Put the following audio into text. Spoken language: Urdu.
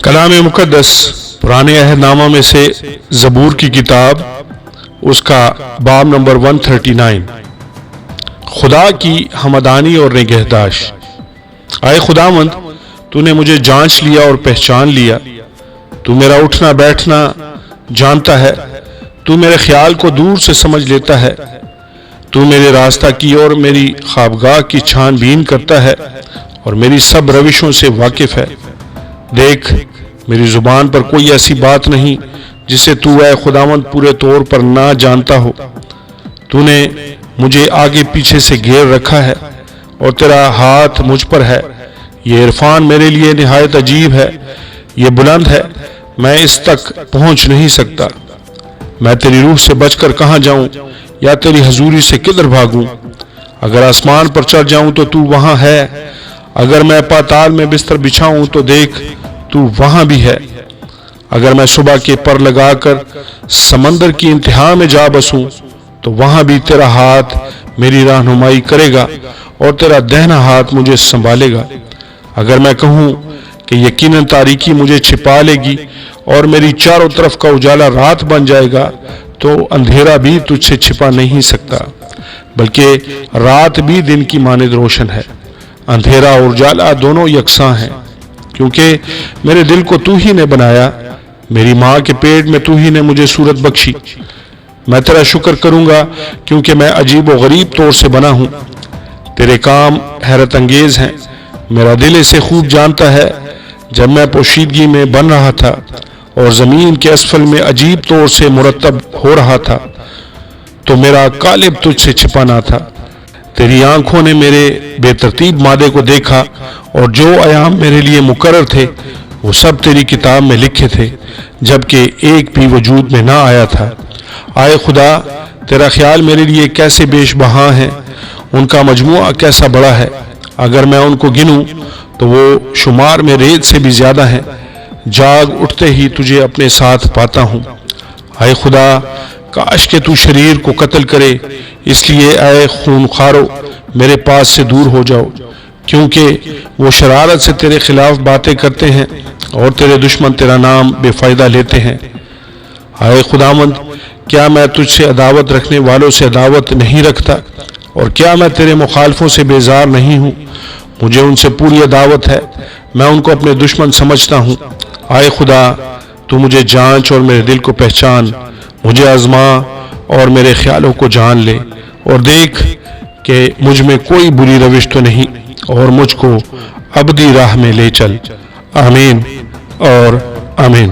کلام مقدس پرانے عہد نامہ میں سے زبور کی کتاب، اس کا باب نمبر 139، خدا کی حمدانی اور نگہداشت۔ اے خداوند، تو نے مجھے جانچ لیا اور پہچان لیا۔ تو میرا اٹھنا بیٹھنا جانتا ہے، تو میرے خیال کو دور سے سمجھ لیتا ہے۔ تو میرے راستہ کی اور میری خوابگاہ کی چھان بین کرتا ہے اور میری سب روشوں سے واقف ہے۔ دیکھ، میری زبان پر کوئی ایسی بات نہیں جسے تو اے خداوند پورے طور پر نہ جانتا ہو۔ تو نے مجھے آگے پیچھے سے گھیر رکھا ہے اور تیرا ہاتھ مجھ پر ہے۔ یہ عرفان میرے لیے نہایت عجیب ہے، یہ بلند ہے، میں اس تک پہنچ نہیں سکتا۔ میں تیری روح سے بچ کر کہاں جاؤں یا تیری حضوری سے کدھر بھاگوں؟ اگر آسمان پر چڑھ جاؤں تو تو وہاں ہے، اگر میں پاتال میں بستر بچھاؤں تو دیکھ تو وہاں بھی ہے۔ اگر میں صبح کے پر لگا کر سمندر کی انتہا میں جا بسوں تو وہاں بھی تیرا ہاتھ میری رہنمائی کرے گا اور تیرا دہنا ہاتھ مجھے سنبھالے گا۔ اگر میں کہوں کہ یقیناً تاریکی مجھے چھپا لے گی اور میری چاروں طرف کا اجالا رات بن جائے گا، تو اندھیرا بھی تجھ سے چھپا نہیں سکتا، بلکہ رات بھی دن کی مانند روشن ہے۔ اندھیرا اور اجالا دونوں یکساں ہیں، کیونکہ میرے دل کو تو ہی نے بنایا، میری ماں کے پیٹ میں تو ہی نے مجھے صورت بخشی۔ میں تیرا شکر کروں گا کیونکہ میں عجیب و غریب طور سے بنا ہوں۔ تیرے کام حیرت انگیز ہیں، میرا دل اسے خوب جانتا ہے۔ جب میں پوشیدگی میں بن رہا تھا اور زمین کے اسفل میں عجیب طور سے مرتب ہو رہا تھا تو میرا قالب تجھ سے چھپا نہ تھا۔ تیری آنکھوں نے میرے بے ترتیب مادے کو دیکھا اور جو ایام میرے لیے مقرر تھے وہ سب تیری کتاب میں لکھے تھے، جبکہ ایک بھی وجود میں نہ آیا تھا۔ آئے خدا، تیرا خیال میرے لیے کیسے بیش بہا ہے، ان کا مجموعہ کیسا بڑا ہے۔ اگر میں ان کو گنوں تو وہ شمار میں ریت سے بھی زیادہ ہیں۔ جاگ اٹھتے ہی تجھے اپنے ساتھ پاتا ہوں۔ اے خدا، کاش کہ تو شریر کو قتل کرے، اس لیے اے خونخوارو میرے پاس سے دور ہو جاؤ، کیونکہ وہ شرارت سے تیرے خلاف باتیں کرتے ہیں اور تیرے دشمن تیرا نام بے فائدہ لیتے ہیں۔ اے خداوند، کیا میں تجھ سے عداوت رکھنے والوں سے عداوت نہیں رکھتا، اور کیا میں تیرے مخالفوں سے بیزار نہیں ہوں؟ مجھے ان سے پوری عداوت ہے، میں ان کو اپنے دشمن سمجھتا ہوں۔ اے خدا، تو مجھے جانچ اور میرے دل کو پہچان، مجھے آزما اور میرے خیالوں کو جان لے، اور دیکھ کہ مجھ میں کوئی بری روش تو نہیں، اور مجھ کو ابدی راہ میں لے چل۔ آمین اور آمین۔